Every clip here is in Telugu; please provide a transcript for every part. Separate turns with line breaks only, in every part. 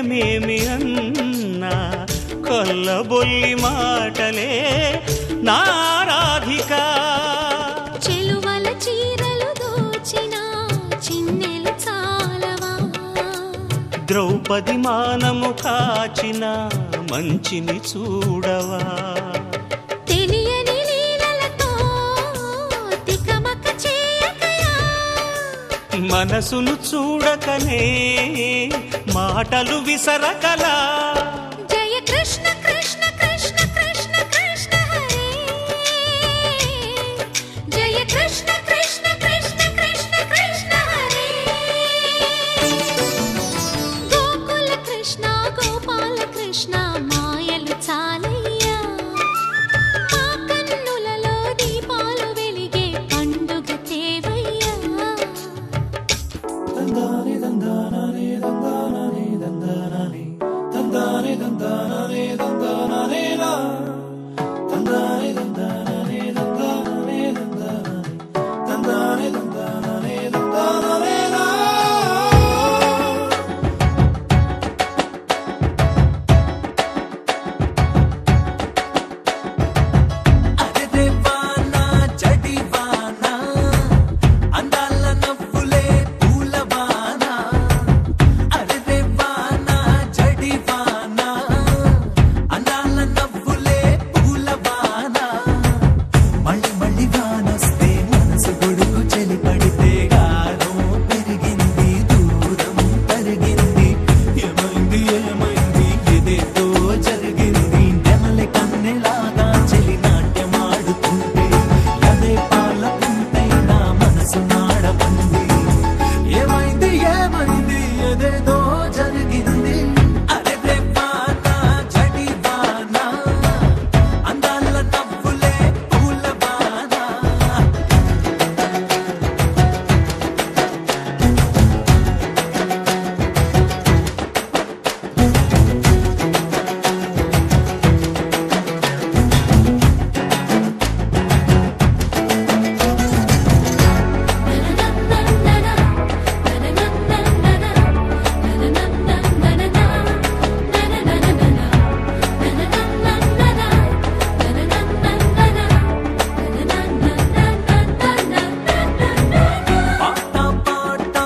ఏమేమి అన్నా కొల్లబొల్లి మాటలే నా రాధిక.
చెలువల చీరలు దోచిన చిన్నెలు చాలవా,
ద్రౌపది మానము కాచిన మంచిని చూడవా.
తెలియని లీలలతో తికమక చేయకయా,
మనసును చూడకనే మాటలు విసరకలా.
జయ కృష్ణ కృష్ణ కృష్ణ కృష్ణ కృష్ణ హరే, జయ కృష్ణ కృష్ణ కృష్ణ కృష్ణ కృష్ణ హరే. గోకుల కృష్ణ గోపాల కృష్ణ మాయలు చాలయ్యా, మా కన్నులలో దీపాలు వెలిగే పండుగ తేవయ్యా.
దందానే దందానే దందానే దందానే దందానే దందానే దందానే లా, దందానే దందానే దందానే దందానే దందానే దందానే దందానే లా. అరే దేవానా జడివానా అందాల నవ్వులే పూలవానా, అరే దేవానా జడివానా అందాల నవ్వులే పూలవానా. మళ్ళీ మళ్ళీ వానొస్తే మనసు గొడుగు చలి పడితే గారం పెరిగింది దూరం తరిగింది. ఏమైంది ఏమైంది ఏదేదో జరిగింది, నెమలి కన్నెలాగా చెలి నాట్యమాడుతుంటే అదే పాలకుంటే నా మనసు నాడబంది. ఏమైంది ఏమైంది ఏదేదో జరిగింది. అరే దేవానా జడివానా అందాల నవ్వులే పూలవానా. పాట పాట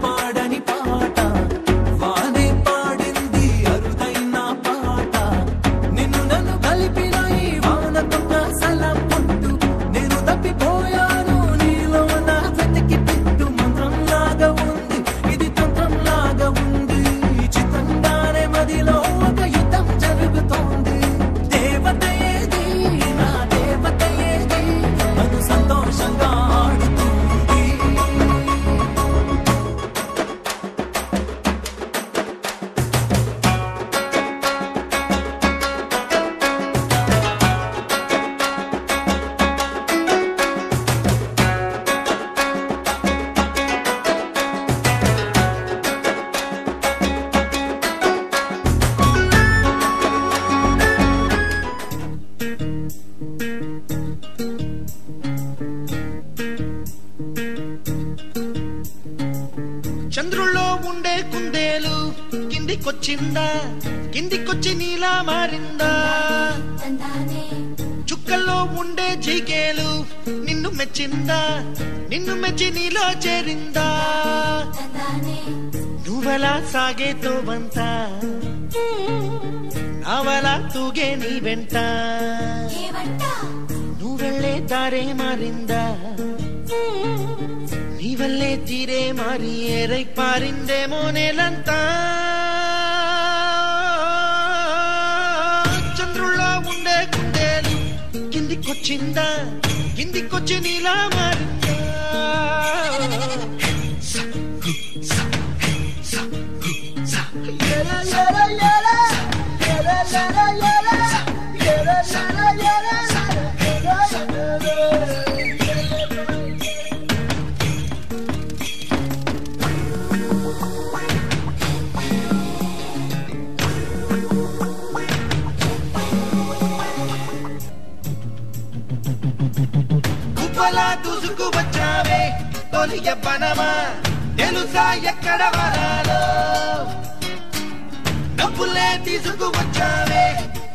పాడని పాట వానే పాడింది అరుదైన పాట. నిన్ను నన్ను కలిపిన ఈ వానతో కాసల పుట్టు, నేను తప్పిపోయాను నీలో నా వెతికి పెట్టు. మంత్రంలాగా ఉంది ఇది తంత్రంలాగా ఉంది, చిత్తంగానే మదిలో ఒక యుద్ధం జరుగుతోంది. దేవత ఏది నా దేవత ఏది అది సంతోషంగా ఆడుతుంది.
చంద్రుల్లో ఉండే కుందేలు కిందికొచ్చిందా, కిందికొచ్చి నీలా మారిందా. చుక్కల్లో ఉండే జీకేలు నిన్ను మెచ్చిందా, నిన్ను మెచ్చి నీలో చేరిందా. నువ్వెలా సాగే తోవంత నావలా తూగే నీ వెంట, నువ్వెళ్ళే దారే మారిందా, నీ వల్లే తీరే మారి ఏరై పారిందేమో నేలంతా. చంద్రుల్లో ఉండే కుందేలు కిందికొచ్చిందా, కిందికొచ్చి నీలా మారిందా. గుబ్బలా దూసుకు వచ్చావే తొలి యవ్వనమా, తెలుసా ఎక్కడ వరాలో. తీసుకువచ్చావే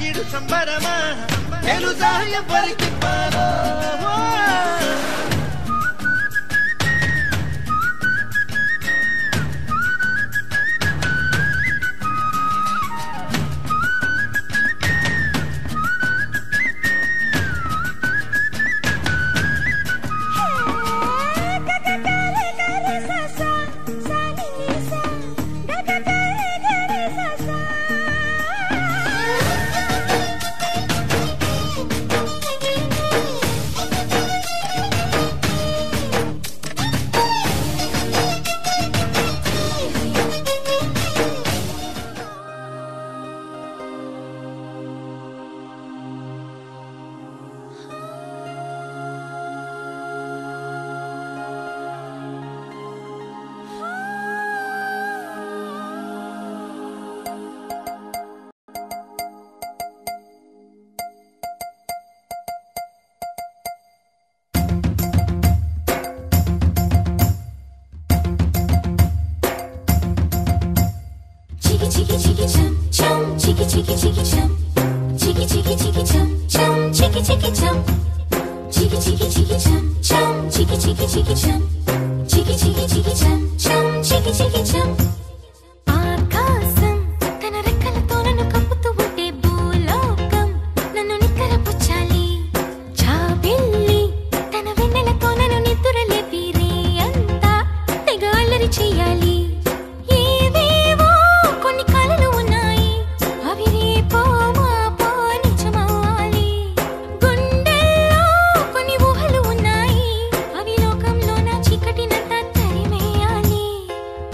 ఇడు సంబరమా తెలుసా ఎవరికి పాలో
ఆకాశం తన రెక్కలతో నన్ను కప్పుతూ ఉంటే భూలోకం నన్ను నిక్కరపుచ్చాలి జాబిల్లి తన వెన్నెలతో నన్ను నిద్రలేపి రే అంతా తెగ అల్లరి చెయ్యాలి ఏవేవో కొన్ని కలలు ఉన్నాయి అవి రేపో మాపో నిజమవ్వాలి గుండెల్లో కొన్ని ఊహలు ఉన్నాయి అవి లోకంలో నా చీకటినంతా తరిమేయాలి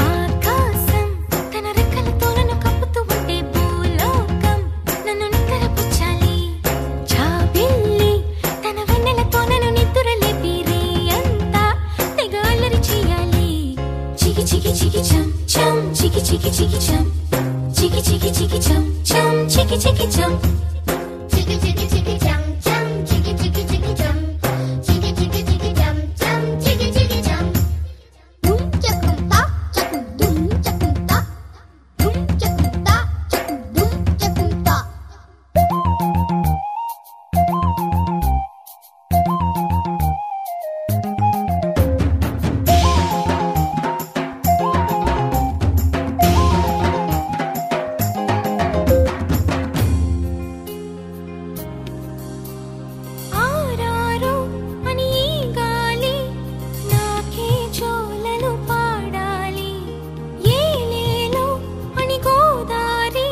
ఆకాశం తన రెక్కలతో నన్ను కప్పుతూ ఉంటే భూలోకం నన్ను నిక్కరపుచ్చాలి జాబిల్లి తన వెన్నెలతో నన్ను నిద్రలేపి రే అంతా తెగ అల్లరి చెయ్యాలి చికి చికి చికి చం చం చికి చికి చికి చం చికి చికి చికి చం చం చికి చికి చం
Chiki chiki chiki chum chum, chiki chiki chiki chum, chiki chiki chiki chum chum, chiki chiki chum. Dum chakum ta, chakum dum chakum ta, dum chakum ta, chakum dum chakum ta.
ఆరారు అని ఈ గాలి నాకే జోలలు పాడాలి ఏలేలో అని గోదారి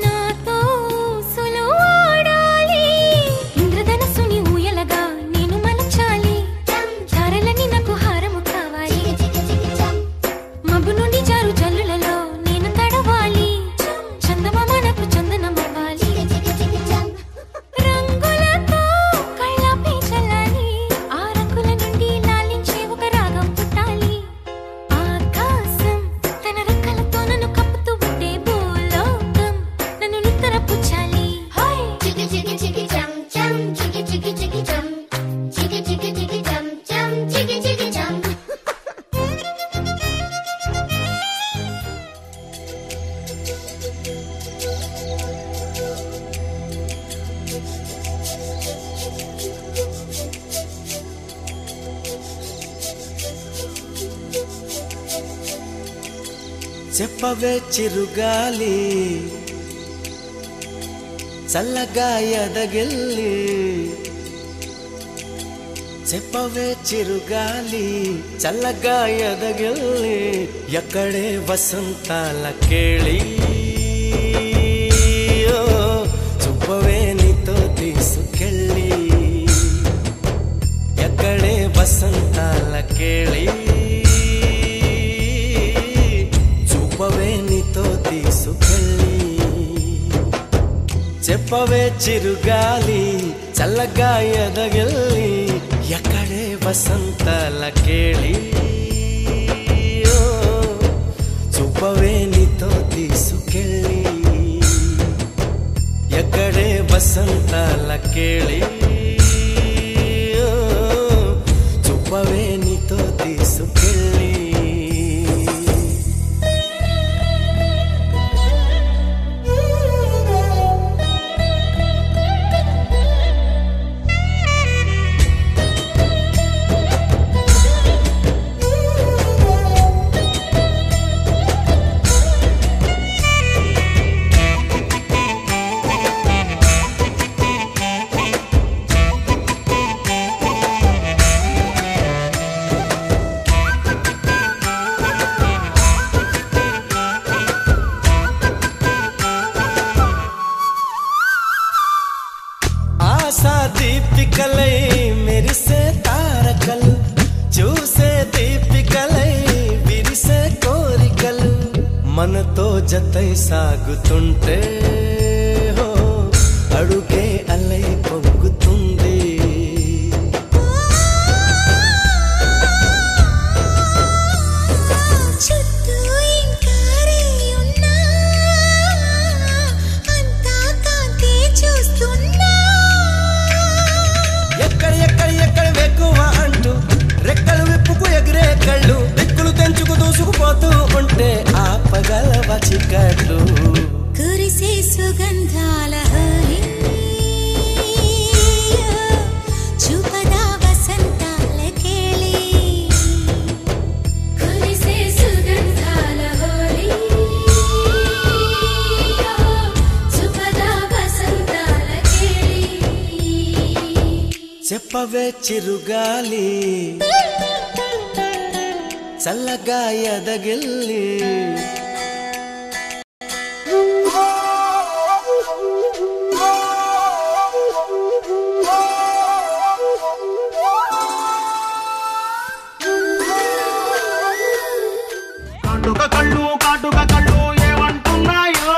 నాతో ఊసులు ఆడాలి ఇంద్రధనస్సుని ఊయలగా నేను మలచాలి ధారలని నాకు హారము కావాలి
Chiki chiki chum,
మబ్బు నుండి జారు జల్లులలో నేను తడవాలి చందమామ నాకు చందనమవ్వాలి
chiki chiki chum.
రంగులతో కళ్ళపై చల్లాలి ఆ రంగుల నుండి లాలించే ఒక రాగం పుట్టాలి ఆకాశం తన రెక్కలతో నన్ను కప్పుతూ ఉంటే భూలోకం నన్ను నిద్రపుచ్చాలి
Chiki chiki chiki chum chum, chiki chiki chiki chum, chiki chiki chiki chum chum, chiki chiki chum.
చెప్పవే చిరుగాలి చల్లగా ఎదగిల్లి చెప్పవే చిరుగాలి చల్లగా ఎదగిల్లి ఎక్కడే వసంతాల కేళి ఓ, చూపవే నీతో తీసుకెళ్ళి ఎక్కడే వసంతాల కేళి చూపవే నీతో తీసుకెళ్ళి చెప్పవే చిరుగాలి చల్లగా ఎదగిల్లి ఎక్కడే వసంతాల కేళి ఓ, చూపవే నీతో తీసుకెళ్ళి ఎక్కడే వసంతాల కేళి ఓ, చూపవే నీతో తీసుకెళ్ళి నాతో జతై సాగుతుంటే హో అడుగే అలై పొంగుతుంది
చుట్టూ ఇంకారే ఉన్నా అంతా కాంతే చూస్తున్నా
ఎక్కడ వెక్కువ అంటూ రెక్కలు విప్పుకు ఎగిరే కళ్ళు దిక్కులు తెంచుకు దూసుకుపోతూ ఉంటే ఆపగలవ చికట్లు
కురిసే సుగంధాల హరి చూపదా వసంతాల కేళి కురిసే సుగంధాల హరి చూపదా వసంతాల కేళి
చెప్పవే చిరుగాలి చల్లగా ఎదగిల్లి
కాటుక కళ్ళు ఏమంటున్నాయో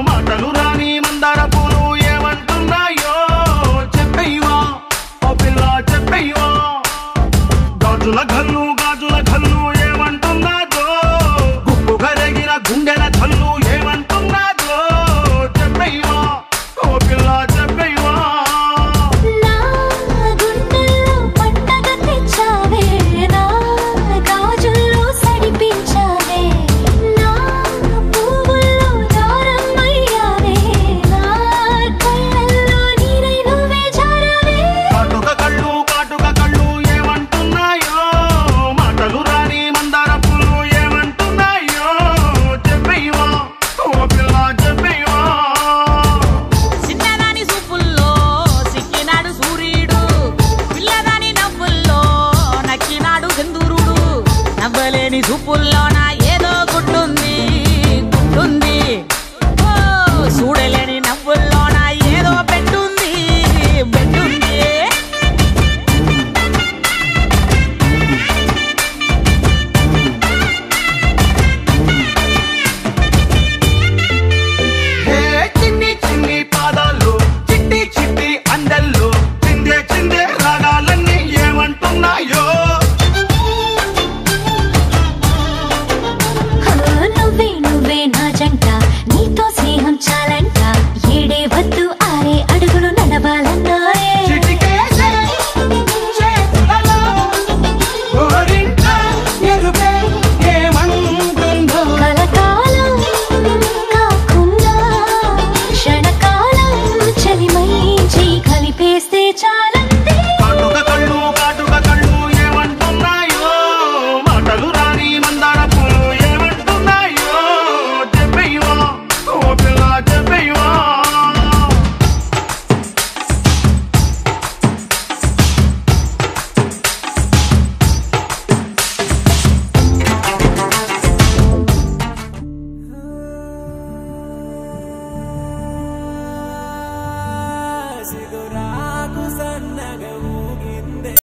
మాటలు రాని మందార పూలు ఏమంటున్నాయో చెప్పయ్యవా ఓ పిల్ల చెప్పయ్యవా గాజుల ఘల్లు ఏమంటున్నాదో గుప్పు గరగిన గుండెల ఘల్లు ఏమంటున్నాదో చెప్పయ్యవా ఓ పిల్ల చెప్పయ్యవా
నా గుండెల్లో పండగ తెచ్చావే నా గాజుల్లో సడిపించావే నా పువ్వుల్లో దారమయ్యావే నా కళ్ళల్లో నీరై నువ్వే జారావే
కాటుక కళ్ళు ఏమంటున్నాయో మాటలు రాని మందార పూలు ఏమంటున్నాయో చెప్పయ్యవా ఓ పిల్ల చెప్పయ్యవా
చిన్నదాని సూపుల్లో సిక్కినాడు సూర్యుడు పిల్లదాని నవ్వుల్లో నక్కినాడు సింధూరుడు నవ్వలేని సూపుల్లోన ఏదో గుడ్డుంది ఓ చూడలేని నవ్వుల్లోన ఏదో బెడ్డుంది
హే చిన్ని పాదాలు చిట్టి అందెల్లో చిందే రాగాలన్నీ ఏమంటున్నాయో
నువ్వే నా జంట నీతో స్నేహం చాలంట ఏడే వద్దు ఆరే అడుగులు నడవాలన్నాయే
చిటికేసే చేతులలో గోరింట ఎరుపే ఏమంటుందో
కలకాలం కాకుండా క్షణకాలం చలిమై చేయి కలిపేస్తే చాలంది
కాటుక కళ్ళు ఏమంటున్నాయో మాటలు రాని మందార పూలు ఏమంటున్నాయో చెప్పయ్యవా ఓ పిల్ల చెప్పయ్యవా
సిగురాకు సన్నగవు